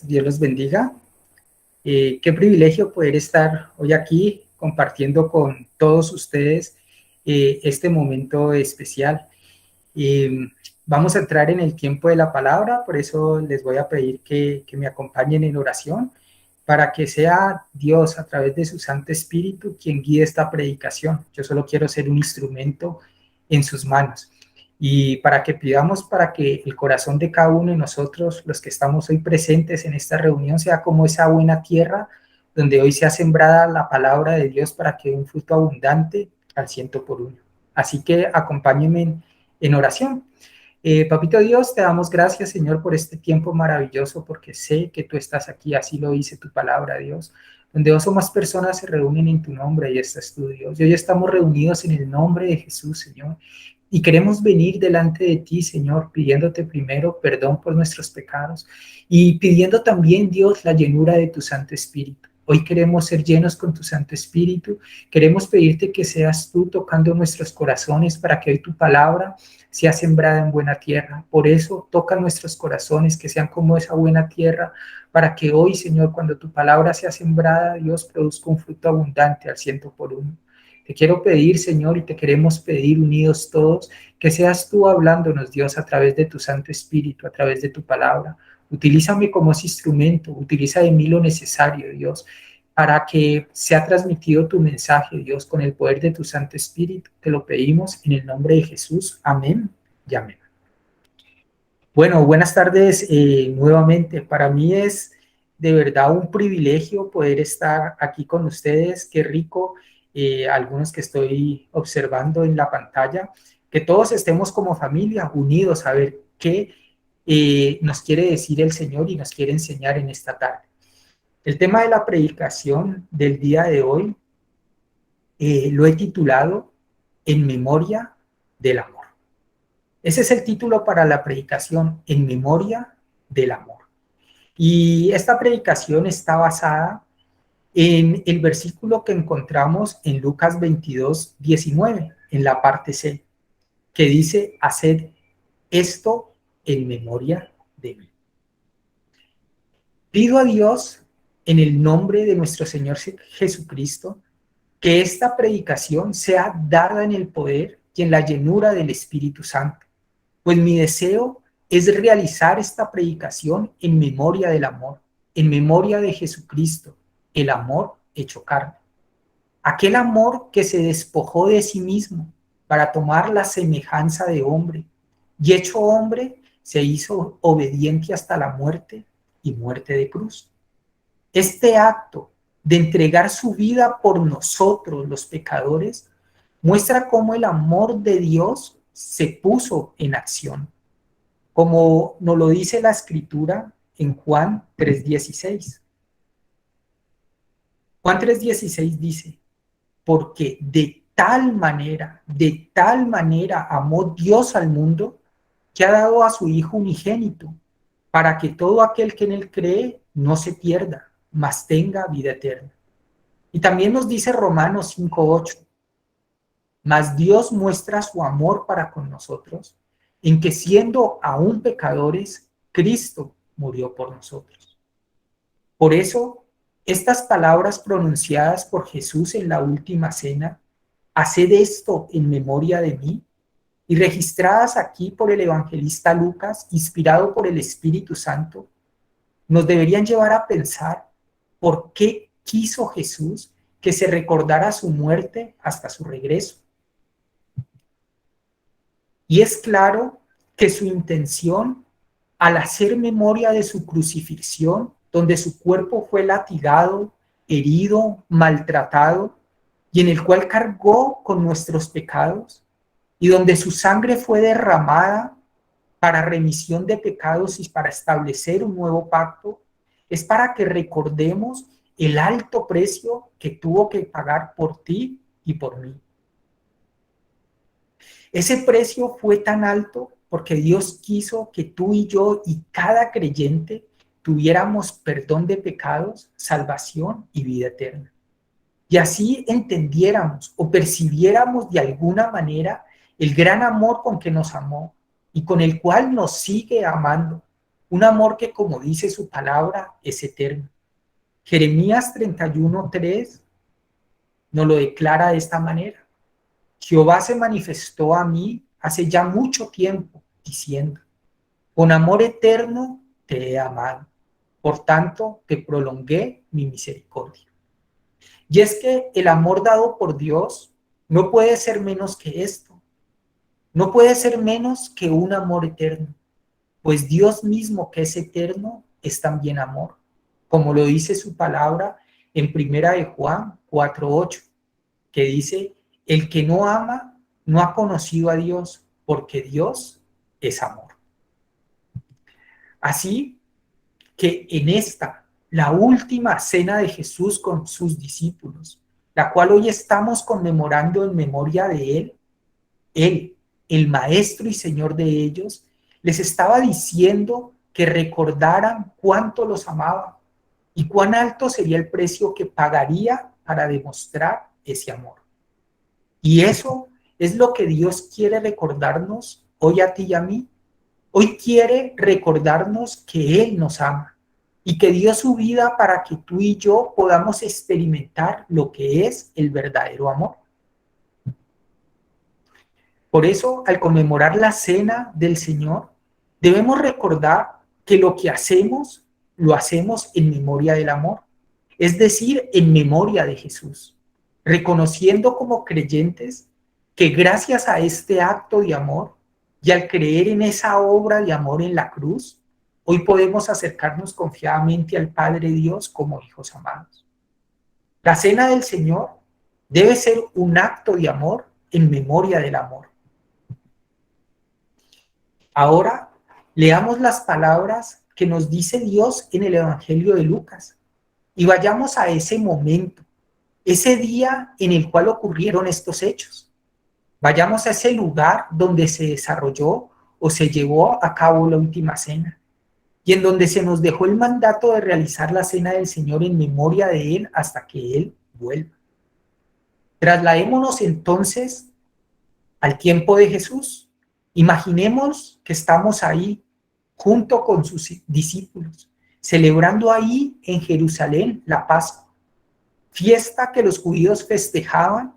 Dios los bendiga. Qué privilegio poder estar hoy aquí compartiendo con todos ustedes este momento especial. Vamos a entrar en el tiempo de la palabra, por eso les voy a pedir que me acompañen en oración para que sea Dios a través de su Santo Espíritu quien guíe esta predicación. Yo solo quiero ser un instrumento en sus manos. Y para que pidamos para que el corazón de cada uno de nosotros, los que estamos hoy presentes en esta reunión, sea como esa buena tierra donde hoy se ha sembrada la palabra de Dios para que dé un fruto abundante al 100%. Así que acompáñenme en oración. Papito Dios, te damos gracias, Señor, por este tiempo maravilloso, porque sé que tú estás aquí, así lo dice tu palabra, Dios. Donde dos o más personas se reúnen en tu nombre, y estás tú, Dios. Y hoy estamos reunidos en el nombre de Jesús, Señor. Y queremos venir delante de ti, Señor, pidiéndote primero perdón por nuestros pecados y pidiendo también, Dios, la llenura de tu Santo Espíritu. Hoy queremos ser llenos con tu Santo Espíritu. Queremos pedirte que seas tú tocando nuestros corazones para que hoy tu palabra sea sembrada en buena tierra. Por eso toca nuestros corazones, que sean como esa buena tierra, para que hoy, Señor, cuando tu palabra sea sembrada, Dios produzca un fruto abundante al 100%. Te quiero pedir, Señor, y te queremos pedir unidos todos, que seas tú hablándonos, Dios, a través de tu Santo Espíritu, a través de tu palabra. Utilízame como ese instrumento, utiliza de mí lo necesario, Dios, para que sea transmitido tu mensaje, Dios, con el poder de tu Santo Espíritu. Te lo pedimos en el nombre de Jesús. Amén y amén. Bueno, buenas tardes nuevamente. Para mí es de verdad un privilegio poder estar aquí con ustedes. Qué rico, algunos que estoy observando en la pantalla, que todos estemos como familia unidos a ver qué nos quiere decir el Señor y nos quiere enseñar en esta tarde. El tema de la predicación del día de hoy lo he titulado En memoria del amor. Ese es el título para la predicación, En memoria del amor. Y esta predicación está basada en el versículo que encontramos en Lucas 22:19, en la parte C, que dice, haced esto en memoria de mí. Pido a Dios, en el nombre de nuestro Señor Jesucristo, que esta predicación sea dada en el poder y en la llenura del Espíritu Santo. Pues mi deseo es realizar esta predicación en memoria del amor, en memoria de Jesucristo, el amor hecho carne. Aquel amor que se despojó de sí mismo para tomar la semejanza de hombre, y hecho hombre, se hizo obediente hasta la muerte y muerte de cruz. Este acto de entregar su vida por nosotros, los pecadores, muestra cómo el amor de Dios se puso en acción, como nos lo dice la Escritura en Juan 3:16. Juan 3:16 dice, porque de tal manera amó Dios al mundo, que ha dado a su Hijo unigénito, para que todo aquel que en él cree no se pierda, mas tenga vida eterna. Y también nos dice Romanos 5:8, mas Dios muestra su amor para con nosotros, en que siendo aún pecadores, Cristo murió por nosotros. Por eso, estas palabras pronunciadas por Jesús en la última cena, haced esto en memoria de mí, y registradas aquí por el evangelista Lucas, inspirado por el Espíritu Santo, nos deberían llevar a pensar por qué quiso Jesús que se recordara su muerte hasta su regreso. Y es claro que su intención, al hacer memoria de su crucifixión, donde su cuerpo fue latigado, herido, maltratado, y en el cual cargó con nuestros pecados, y donde su sangre fue derramada para remisión de pecados y para establecer un nuevo pacto, es para que recordemos el alto precio que tuvo que pagar por ti y por mí. Ese precio fue tan alto porque Dios quiso que tú y yo y cada creyente tuviéramos perdón de pecados, salvación y vida eterna. Y así entendiéramos o percibiéramos de alguna manera el gran amor con que nos amó y con el cual nos sigue amando. un amor que, como dice su palabra, es eterno. Jeremías 31:3 nos lo declara de esta manera. Jehová se manifestó a mí hace ya mucho tiempo, diciendo, con amor eterno te he amado, por tanto te prolongué mi misericordia. Y es que el amor dado por Dios no puede ser menos que esto, no puede ser menos que un amor eterno, pues Dios mismo que es eterno es también amor, como lo dice su palabra en primera de Juan 4:8, que dice, el que no ama no ha conocido a Dios, porque Dios es amor. Así que en esta, la última cena de Jesús con sus discípulos, la cual hoy estamos conmemorando en memoria de Él, el Maestro y Señor de ellos, les estaba diciendo que recordaran cuánto los amaba y cuán alto sería el precio que pagaría para demostrar ese amor. Y eso es lo que Dios quiere recordarnos hoy a ti y a mí. Hoy quiere recordarnos que Él nos ama y que dio su vida para que tú y yo podamos experimentar lo que es el verdadero amor. Por eso, al conmemorar la cena del Señor, debemos recordar que lo que hacemos, lo hacemos en memoria del amor, es decir, en memoria de Jesús, reconociendo como creyentes que gracias a este acto de amor y al creer en esa obra de amor en la cruz, hoy podemos acercarnos confiadamente al Padre Dios como hijos amados. La cena del Señor debe ser un acto de amor en memoria del amor. Ahora leamos las palabras que nos dice Dios en el Evangelio de Lucas y vayamos a ese momento, ese día en el cual ocurrieron estos hechos. Vayamos a ese lugar donde se desarrolló o se llevó a cabo la última cena y en donde se nos dejó el mandato de realizar la cena del Señor en memoria de Él hasta que Él vuelva. Trasladémonos entonces al tiempo de Jesús. Imaginemos que estamos ahí junto con sus discípulos, celebrando ahí en Jerusalén la Pascua, fiesta que los judíos festejaban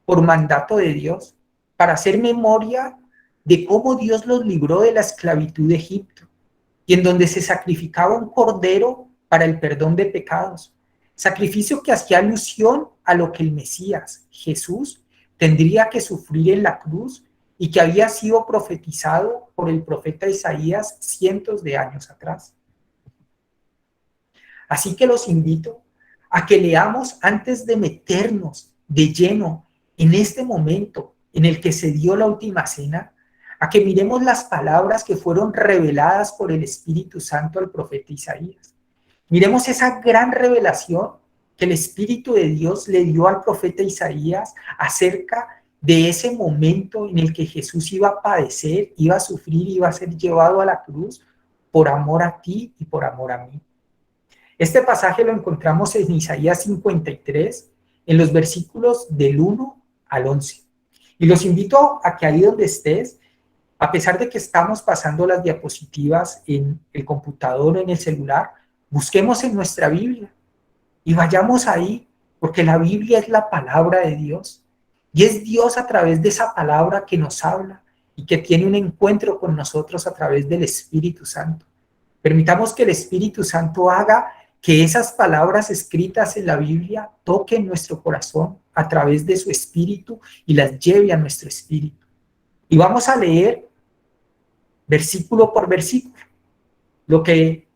por mandato de Dios, para hacer memoria de cómo Dios los libró de la esclavitud de Egipto, y en donde se sacrificaba un cordero para el perdón de pecados, sacrificio que hacía alusión a lo que el Mesías, Jesús, tendría que sufrir en la cruz y que había sido profetizado por el profeta Isaías cientos de años atrás. Así que los invito a que leamos antes de meternos de lleno en este momento en el que se dio la última cena, a que miremos las palabras que fueron reveladas por el Espíritu Santo al profeta Isaías. Miremos esa gran revelación que el Espíritu de Dios le dio al profeta Isaías acerca de ese momento en el que Jesús iba a padecer, iba a sufrir, iba a ser llevado a la cruz por amor a ti y por amor a mí. Este pasaje lo encontramos en Isaías 53, en los versículos del 1 al 11. Y los invito a que ahí donde estés, a pesar de que estamos pasando las diapositivas en el computador o en el celular, busquemos en nuestra Biblia y vayamos ahí, porque la Biblia es la palabra de Dios. Y es Dios a través de esa palabra que nos habla y que tiene un encuentro con nosotros a través del Espíritu Santo. Permitamos que el Espíritu Santo haga que esas palabras escritas en la Biblia toquen nuestro corazón a través de su Espíritu y las lleve a nuestro espíritu. Y vamos a leer versículo por versículo lo que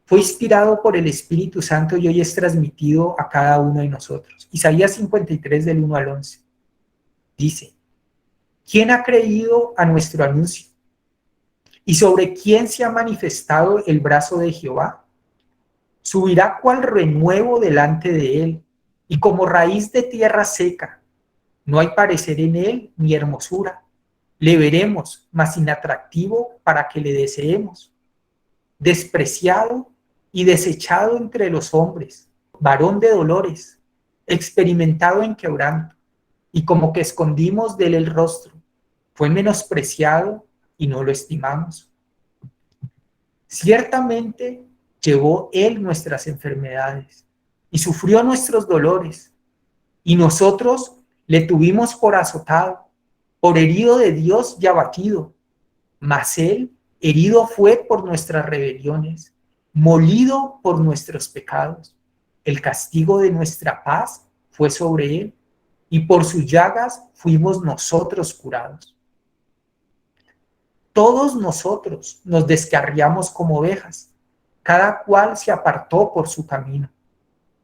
fue inspirado por el Espíritu Santo y hoy es transmitido a cada uno de nosotros. Isaías 53 del 1 al 11 dice: ¿Quién ha creído a nuestro anuncio? ¿Y sobre quién se ha manifestado el brazo de Jehová? Subirá cual renuevo delante de él, y como raíz de tierra seca. No hay parecer en él ni hermosura. Le veremos, mas inatractivo para que le deseemos. Despreciado y desechado entre los hombres, varón de dolores, experimentado en quebranto, y como que escondimos de él el rostro. Fue menospreciado y no lo estimamos. Ciertamente llevó Él nuestras enfermedades y sufrió nuestros dolores, y nosotros le tuvimos por azotado, por herido de Dios y abatido. Mas Él herido fue por nuestras rebeliones, molido por nuestros pecados. El castigo de nuestra paz fue sobre Él, y por sus llagas fuimos nosotros curados. Todos nosotros nos descarriamos como ovejas, cada cual se apartó por su camino.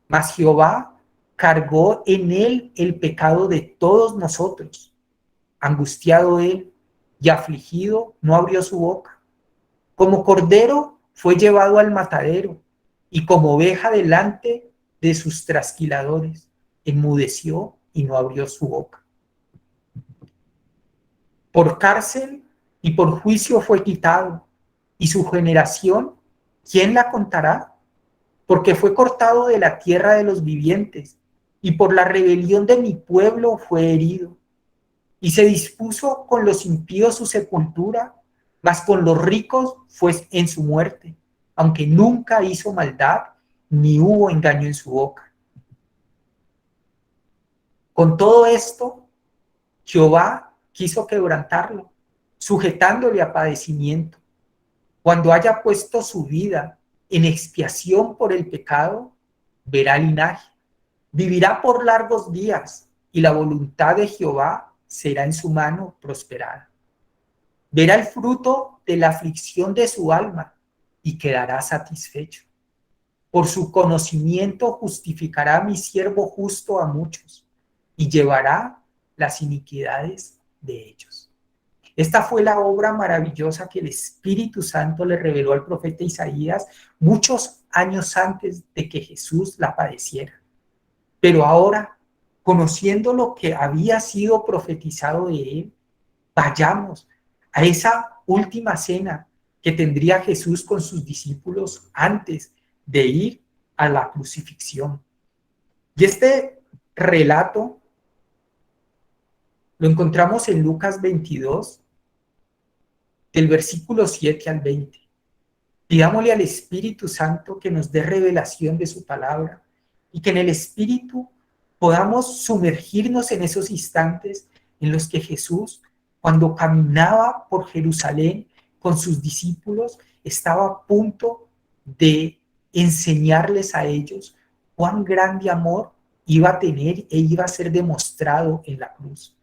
Mas Jehová cargó en él el pecado de todos nosotros. Angustiado él y afligido, no abrió su boca. Como cordero fue llevado al matadero, y como oveja delante de sus trasquiladores, enmudeció y no abrió su boca. Por cárcel y por juicio fue quitado, y su generación, ¿quién la contará? Porque fue cortado de la tierra de los vivientes, y por la rebelión de mi pueblo fue herido. Y se dispuso con los impíos su sepultura, mas con los ricos fue en su muerte, aunque nunca hizo maldad, ni hubo engaño en su boca. Con todo esto, Jehová quiso quebrantarlo, sujetándole a padecimiento. Cuando haya puesto su vida en expiación por el pecado, verá linaje, vivirá por largos días, y la voluntad de Jehová será en su mano prosperada. Verá el fruto de la aflicción de su alma y quedará satisfecho. Por su conocimiento justificará a mi siervo justo a muchos y llevará las iniquidades de ellos. Esta fue la obra maravillosa que el Espíritu Santo le reveló al profeta Isaías muchos años antes de que Jesús la padeciera. Pero ahora, conociendo lo que había sido profetizado de él, vayamos a esa última cena que tendría Jesús con sus discípulos antes de ir a la crucifixión. Y este relato lo encontramos en Lucas 22, del versículo 7 al 20. Pidámosle al Espíritu Santo que nos dé revelación de su palabra y que en el Espíritu podamos sumergirnos en esos instantes en los que Jesús, cuando caminaba por Jerusalén con sus discípulos, estaba a punto de enseñarles a ellos cuán grande amor iba a tener e iba a ser demostrado en la cruz.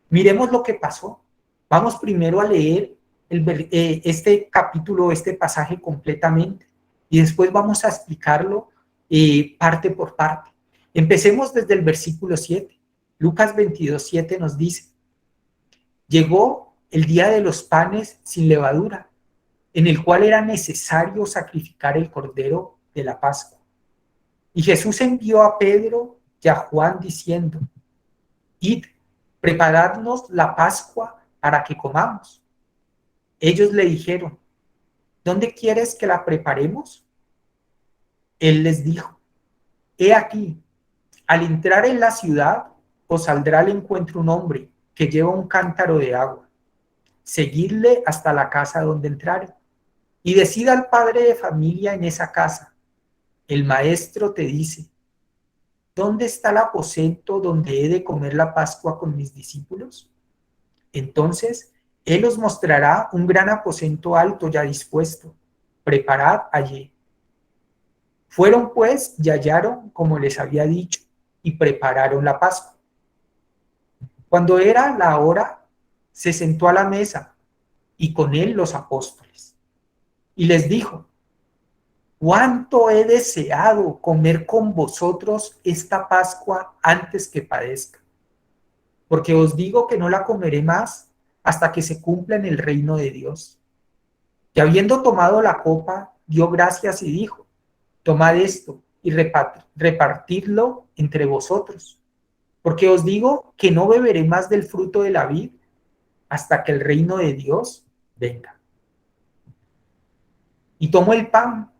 Miremos lo que pasó. Vamos primero a leer este capítulo, este pasaje completamente, y después vamos a explicarlo parte por parte. Empecemos desde el versículo 7. Lucas 22, 7 nos dice: llegó el día de los panes sin levadura, en el cual era necesario sacrificar el cordero de la Pascua. Y Jesús envió a Pedro y a Juan diciendo: id, preparadnos la Pascua para que comamos. Ellos le dijeron: ¿dónde quieres que la preparemos? Él les dijo: he aquí, al entrar en la ciudad, os saldrá al encuentro un hombre que lleva un cántaro de agua. Seguidle hasta la casa donde entrare, y decid al padre de familia en esa casa: el maestro te dice, ¿dónde está el aposento donde he de comer la Pascua con mis discípulos? Entonces él os mostrará un gran aposento alto ya dispuesto. Preparad allí. Fueron pues y hallaron como les había dicho, y prepararon la Pascua. Cuando era la hora, se sentó a la mesa, y con él los apóstoles. Y les dijo: cuánto he deseado comer con vosotros esta Pascua antes que padezca. Porque os digo que no la comeré más hasta que se cumpla en el reino de Dios. Y habiendo tomado la copa, dio gracias y dijo: tomad esto y repartidlo entre vosotros, porque os digo que no beberé más del fruto de la vid hasta que el reino de Dios venga. Y tomó el pan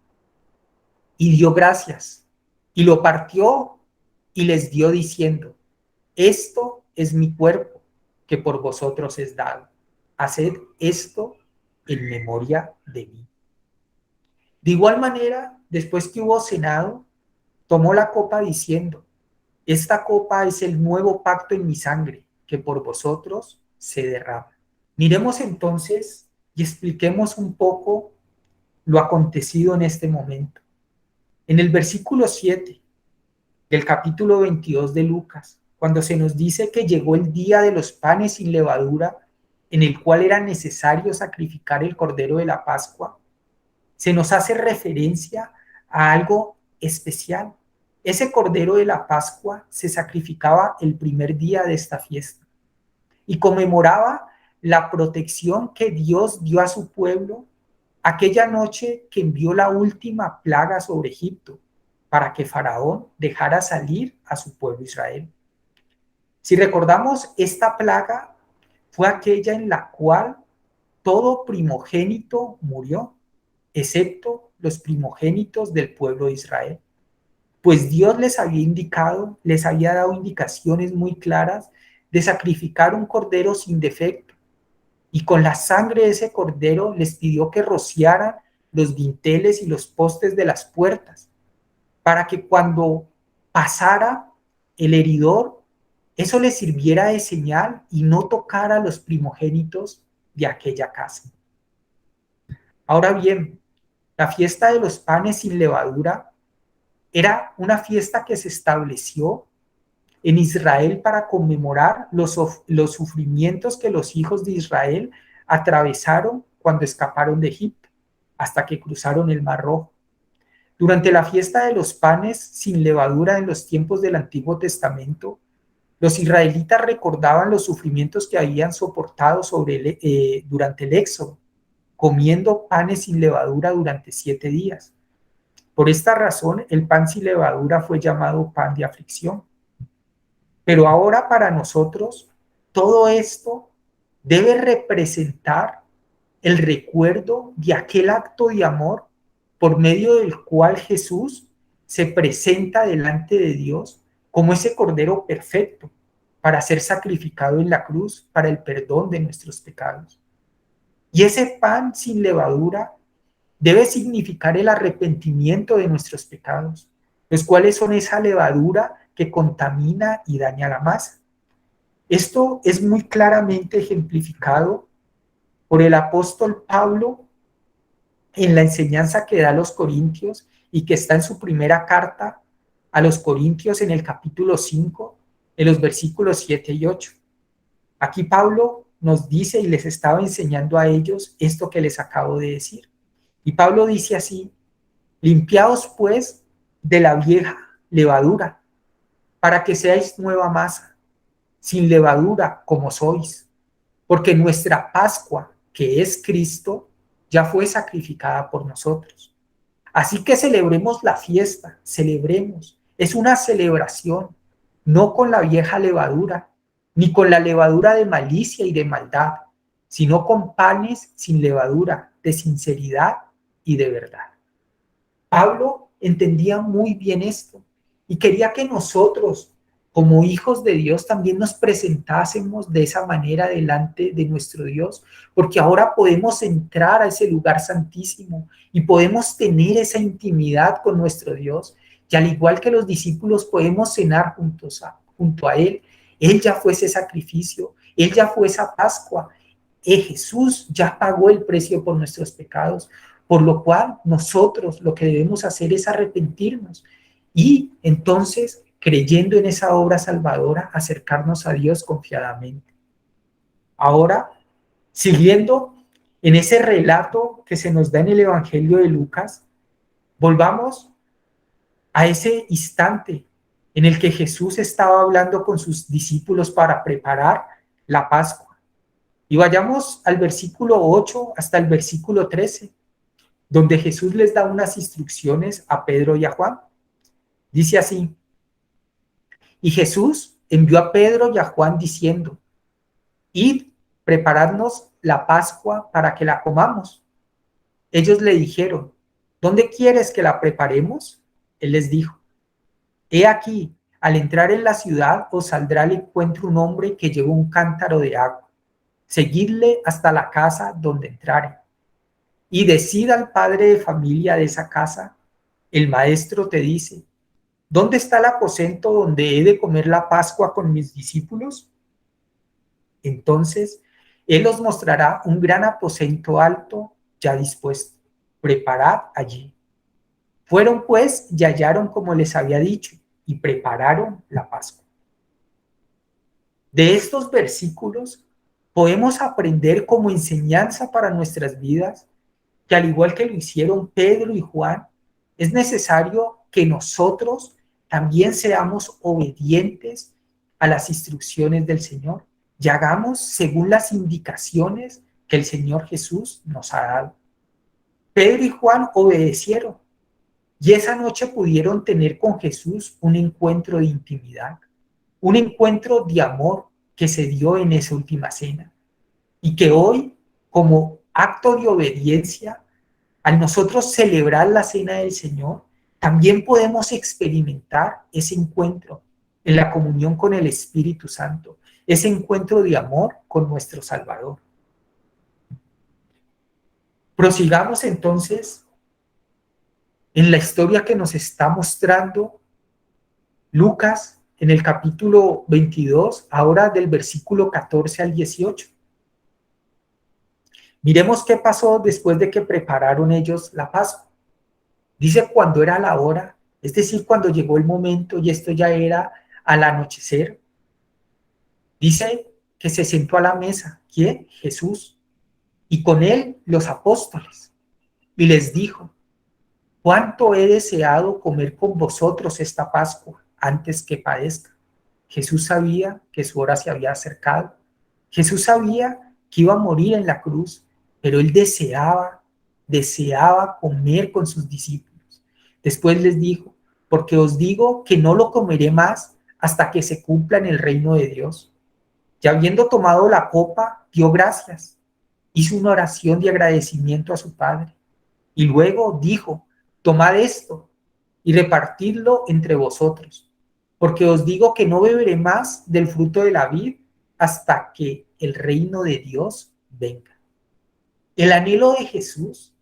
y dio gracias, y lo partió y les dio diciendo: esto es mi cuerpo, que por vosotros es dado. Haced esto en memoria de mí. De igual manera, después que hubo cenado, tomó la copa diciendo: esta copa es el nuevo pacto en mi sangre, que por vosotros se derrama. Miremos entonces y expliquemos un poco lo acontecido en este momento. En el versículo 7 del capítulo 22 de Lucas, cuando se nos dice que llegó el día de los panes sin levadura, en el cual era necesario sacrificar el cordero de la Pascua, se nos hace referencia a algo especial. Ese cordero de la Pascua se sacrificaba el primer día de esta fiesta y conmemoraba la protección que Dios dio a su pueblo aquella noche que envió la última plaga sobre Egipto para que Faraón dejara salir a su pueblo Israel. Si recordamos, esta plaga fue aquella en la cual todo primogénito murió, excepto los primogénitos del pueblo de Israel. Pues Dios les había indicado, les había dado indicaciones muy claras de sacrificar un cordero sin defecto. Y con la sangre de ese cordero les pidió que rociaran los dinteles y los postes de las puertas, para que cuando pasara el heridor, eso les sirviera de señal y no tocara a los primogénitos de aquella casa. Ahora bien, la fiesta de los panes sin levadura era una fiesta que se estableció en Israel para conmemorar los sufrimientos que los hijos de Israel atravesaron cuando escaparon de Egipto, hasta que cruzaron el Mar Rojo. Durante la fiesta de los panes sin levadura en los tiempos del Antiguo Testamento, los israelitas recordaban los sufrimientos que habían soportado durante el Éxodo, comiendo panes sin levadura durante 7 días. Por esta razón, el pan sin levadura fue llamado pan de aflicción. Pero ahora para nosotros, todo esto debe representar el recuerdo de aquel acto de amor por medio del cual Jesús se presenta delante de Dios como ese cordero perfecto para ser sacrificado en la cruz para el perdón de nuestros pecados. Y ese pan sin levadura debe significar el arrepentimiento de nuestros pecados, los cuales son esa levadura que contamina y daña la masa. Esto es muy claramente ejemplificado por el apóstol Pablo en la enseñanza que da a los Corintios y que está en su primera carta a los Corintios en el capítulo 5, en los versículos 7 y 8. Aquí Pablo nos dice y les estaba enseñando a ellos esto que les acabo de decir. Y Pablo dice así: limpiaos pues de la vieja levadura, para que seáis nueva masa, sin levadura como sois, porque nuestra Pascua, que es Cristo, ya fue sacrificada por nosotros. Así que celebremos la fiesta, celebremos. Es una celebración, no con la vieja levadura, ni con la levadura de malicia y de maldad, sino con panes sin levadura, de sinceridad y de verdad. Pablo entendía muy bien esto y quería que nosotros, como hijos de Dios, también nos presentásemos de esa manera delante de nuestro Dios, porque ahora podemos entrar a ese lugar santísimo y podemos tener esa intimidad con nuestro Dios. Y al igual que los discípulos podemos cenar junto a Él. Él ya fue ese sacrificio, Él ya fue esa Pascua. Jesús ya pagó el precio por nuestros pecados, por lo cual nosotros lo que debemos hacer es arrepentirnos y entonces, creyendo en esa obra salvadora, acercarnos a Dios confiadamente. Ahora, siguiendo en ese relato que se nos da en el Evangelio de Lucas, volvamos a ese instante en el que Jesús estaba hablando con sus discípulos para preparar la Pascua. Y vayamos al versículo 8 hasta el versículo 13, donde Jesús les da unas instrucciones a Pedro y a Juan. Dice así: y Jesús envió a Pedro y a Juan diciendo: id, preparadnos la Pascua para que la comamos. Ellos le dijeron: ¿dónde quieres que la preparemos? Él les dijo: he aquí, al entrar en la ciudad os saldrá al encuentro un hombre que lleva un cántaro de agua. Seguidle hasta la casa donde entrare. y decida al padre de familia de esa casa, el maestro te dice, ¿dónde está el aposento donde he de comer la Pascua con mis discípulos? Entonces, él os mostrará un gran aposento alto ya dispuesto. Preparad allí. Fueron pues y hallaron como les había dicho y prepararon la Pascua. De estos versículos podemos aprender como enseñanza para nuestras vidas que al igual que lo hicieron Pedro y Juan, es necesario que nosotros también seamos obedientes a las instrucciones del Señor y hagamos según las indicaciones que el Señor Jesús nos ha dado. Pedro y Juan obedecieron y esa noche pudieron tener con Jesús un encuentro de intimidad, un encuentro de amor que se dio en esa última cena y que hoy, como acto de obediencia, al nosotros celebrar la cena del Señor, también podemos experimentar ese encuentro en la comunión con el Espíritu Santo, ese encuentro de amor con nuestro Salvador. Prosigamos entonces en la historia que nos está mostrando Lucas en el capítulo 22, ahora del versículo 14 al 18. Miremos qué pasó después de que prepararon ellos la Pascua. Dice cuando era la hora, es decir, cuando llegó el momento y esto ya era al anochecer. Dice que se sentó a la mesa. ¿Quién? Jesús. Y con él los apóstoles. Y les dijo, ¿cuánto he deseado comer con vosotros esta Pascua antes que padezca? Jesús sabía que su hora se había acercado. Jesús sabía que iba a morir en la cruz, pero él deseaba comer con sus discípulos. Después les dijo, porque os digo que no lo comeré más hasta que se cumpla en el reino de Dios. Y habiendo tomado la copa, dio gracias, hizo una oración de agradecimiento a su Padre. Y luego dijo, tomad esto y repartidlo entre vosotros, porque os digo que no beberé más del fruto de la vid hasta que el reino de Dios venga. El anhelo de Jesús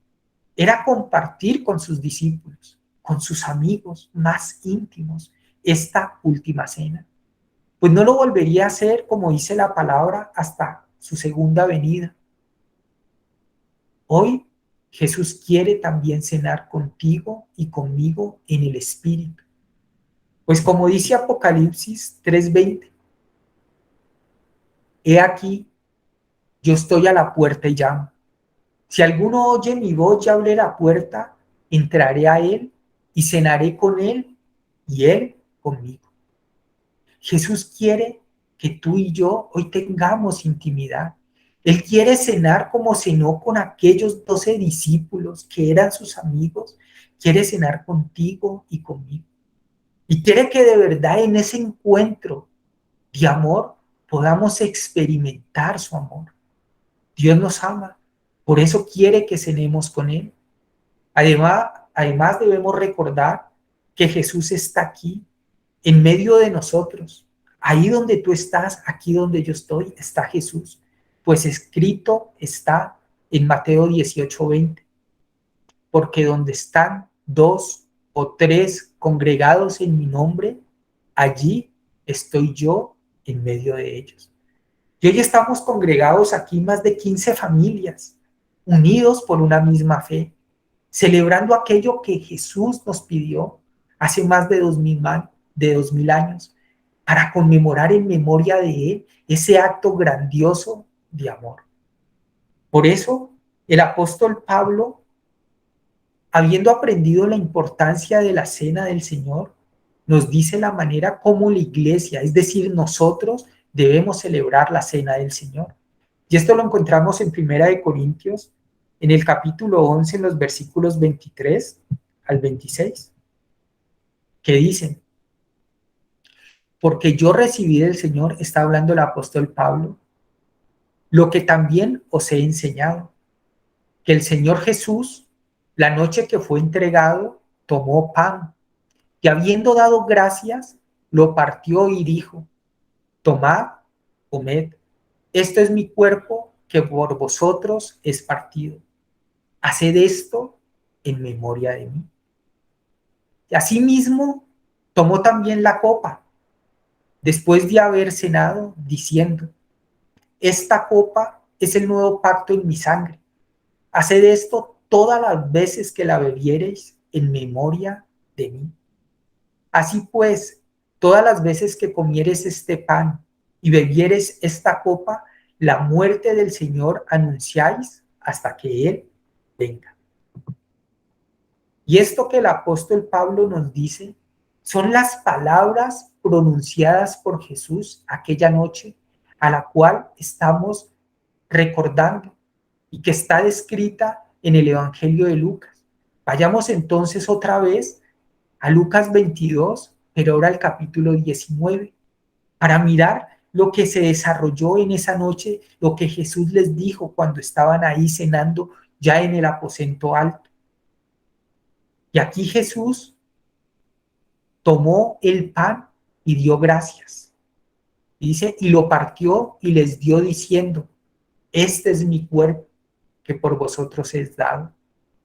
era compartir con sus discípulos, con sus amigos más íntimos, esta última cena. Pues no lo volvería a hacer, como dice la palabra, hasta su segunda venida. Hoy Jesús quiere también cenar contigo y conmigo en el Espíritu. Pues como dice Apocalipsis 3:20, he aquí, yo estoy a la puerta y llamo. Si alguno oye mi voz y abre la puerta, entraré a él y cenaré con él y él conmigo. Jesús quiere que tú y yo hoy tengamos intimidad. Él quiere cenar como cenó con aquellos 12 discípulos que eran sus amigos. Quiere cenar contigo y conmigo. Y quiere que de verdad en ese encuentro de amor podamos experimentar su amor. Dios nos ama, por eso quiere que cenemos con Él. Además debemos recordar que Jesús está aquí, en medio de nosotros. Ahí donde tú estás, aquí donde yo estoy, está Jesús. Pues escrito está en Mateo 18:20, porque donde están dos o tres congregados en mi nombre, allí estoy yo en medio de ellos. Y hoy estamos congregados aquí más de 15 familias, unidos por una misma fe, celebrando aquello que Jesús nos pidió hace más de 2000 años, para conmemorar en memoria de Él ese acto grandioso de amor. Por eso, el apóstol Pablo, habiendo aprendido la importancia de la cena del Señor, nos dice la manera como la iglesia, es decir, nosotros, debemos celebrar la cena del Señor. Y esto lo encontramos en Primera de Corintios, en el capítulo 11, en los versículos 23 al 26, que dicen, porque yo recibí del Señor, está hablando el apóstol Pablo, lo que también os he enseñado, que el Señor Jesús, la noche que fue entregado, tomó pan y habiendo dado gracias, lo partió y dijo, tomad, comed, esto es mi cuerpo que por vosotros es partido. haced esto en memoria de mí. Y asimismo tomó también la copa, después de haber cenado, diciendo, esta copa es el nuevo pacto en mi sangre. Haced esto todas las veces que la bebiereis en memoria de mí. Así pues, todas las veces que comieres este pan y bebieres esta copa, la muerte del Señor anunciáis hasta que Él venga. Y esto que el apóstol Pablo nos dice son las palabras pronunciadas por Jesús aquella noche, a la cual estamos recordando y que está descrita en el Evangelio de Lucas. Vayamos entonces otra vez a Lucas 22, pero ahora al capítulo 19, para mirar lo que se desarrolló en esa noche, lo que Jesús les dijo cuando estaban ahí cenando ya en el aposento alto. Y aquí Jesús tomó el pan y dio gracias. Y dice, y lo partió y les dio diciendo, este es mi cuerpo que por vosotros es dado.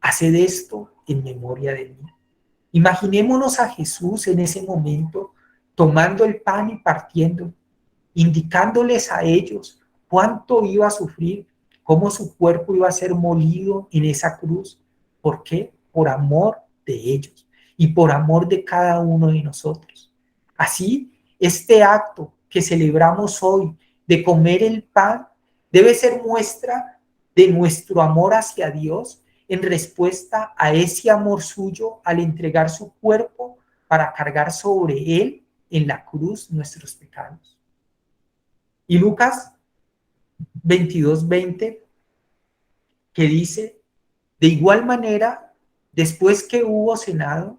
Haced esto en memoria de mí. Imaginémonos a Jesús en ese momento tomando el pan y partiendo, indicándoles a ellos cuánto iba a sufrir, cómo su cuerpo iba a ser molido en esa cruz. ¿Por qué? Por amor de ellos y por amor de cada uno de nosotros. Así, este acto que celebramos hoy de comer el pan debe ser muestra de nuestro amor hacia Dios en respuesta a ese amor suyo al entregar su cuerpo para cargar sobre él en la cruz nuestros pecados. Y Lucas 22:20, que dice, de igual manera, después que hubo cenado,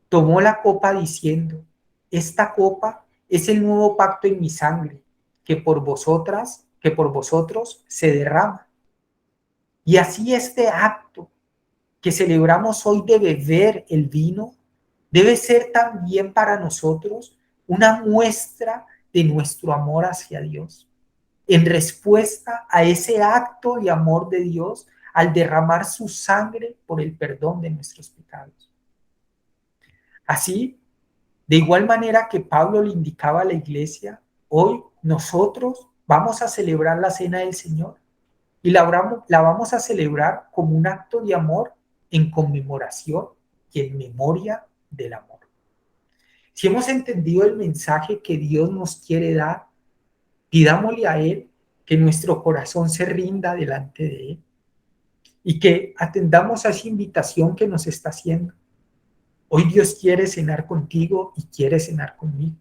tomó la copa diciendo, esta copa es el nuevo pacto en mi sangre, que por vosotros se derrama. Y así este acto que celebramos hoy de beber el vino debe ser también para nosotros una muestra de nuestro amor hacia Dios, en respuesta a ese acto de amor de Dios al derramar su sangre por el perdón de nuestros pecados. Así, de igual manera que Pablo le indicaba a la iglesia, hoy nosotros vamos a celebrar la cena del Señor y la vamos a celebrar como un acto de amor en conmemoración y en memoria del amor. Si hemos entendido el mensaje que Dios nos quiere dar, pidámosle a Él que nuestro corazón se rinda delante de Él y que atendamos a esa invitación que nos está haciendo. Hoy Dios quiere cenar contigo y quiere cenar conmigo.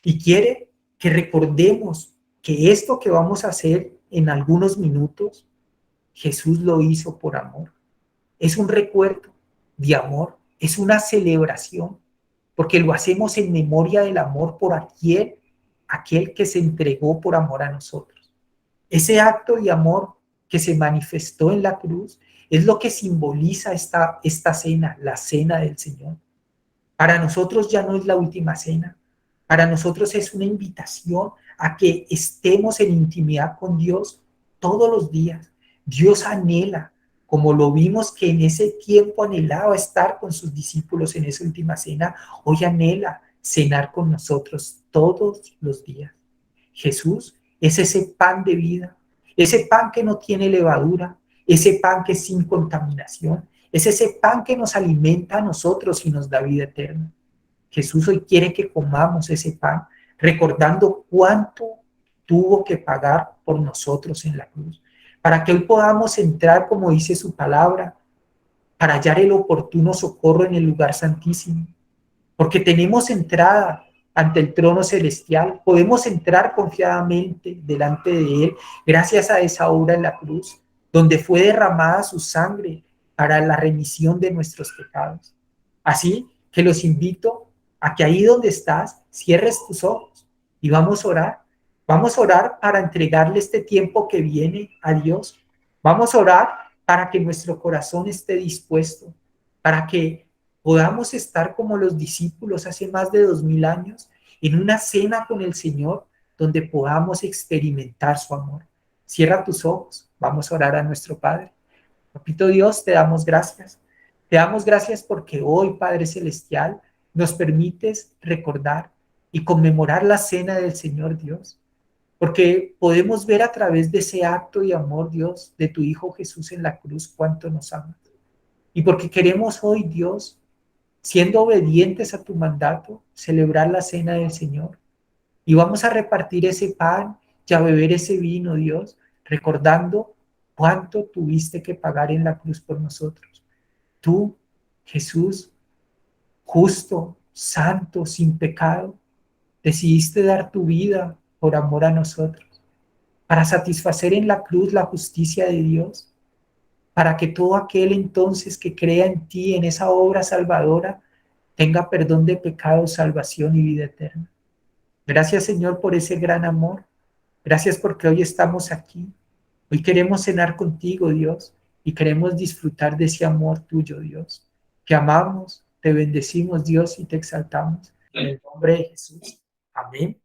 Y quiere que recordemos que esto que vamos a hacer en algunos minutos, Jesús lo hizo por amor. Es un recuerdo de amor, es una celebración, porque lo hacemos en memoria del amor por aquel que se entregó por amor a nosotros. Ese acto de amor que se manifestó en la cruz es lo que simboliza esta cena, la cena del Señor. Para nosotros ya no es la última cena, para nosotros es una invitación a que estemos en intimidad con Dios todos los días. Dios anhela, como lo vimos que en ese tiempo anhelaba estar con sus discípulos en esa última cena, hoy anhela cenar con nosotros todos los días. Jesús es ese pan de vida, ese pan que no tiene levadura, ese pan que es sin contaminación, es ese pan que nos alimenta a nosotros y nos da vida eterna. Jesús hoy quiere que comamos ese pan, recordando cuánto tuvo que pagar por nosotros en la cruz, para que hoy podamos entrar, como dice su palabra, para hallar el oportuno socorro en el lugar santísimo, porque tenemos entrada ante el trono celestial, podemos entrar confiadamente delante de Él, gracias a esa obra en la cruz, donde fue derramada su sangre para la remisión de nuestros pecados. Así que los invito a que ahí donde estás, cierres tus ojos y vamos a orar. Vamos a orar para entregarle este tiempo que viene a Dios. Vamos a orar para que nuestro corazón esté dispuesto, para que podamos estar como los discípulos hace más de 2000 años en una cena con el Señor donde podamos experimentar su amor. Cierra tus ojos, vamos a orar a nuestro Padre. Papito Dios, te damos gracias. Te damos gracias porque hoy, Padre Celestial, nos permites recordar y conmemorar la cena del Señor Dios, porque podemos ver a través de ese acto de amor, Dios, de tu Hijo Jesús en la cruz, cuánto nos amas. Y porque queremos hoy, Dios, siendo obedientes a tu mandato, celebrar la cena del Señor. Y vamos a repartir ese pan y a beber ese vino, Dios, recordando cuánto tuviste que pagar en la cruz por nosotros. Tú, Jesús, justo, santo, sin pecado, decidiste dar tu vida por amor a nosotros, para satisfacer en la cruz la justicia de Dios, para que todo aquel entonces que crea en ti, en esa obra salvadora, tenga perdón de pecados, salvación y vida eterna. Gracias, Señor, por ese gran amor. Gracias porque hoy estamos aquí. Hoy queremos cenar contigo, Dios, y queremos disfrutar de ese amor tuyo, Dios. Te amamos, te bendecimos, Dios, y te exaltamos. En el nombre de Jesús. Amén.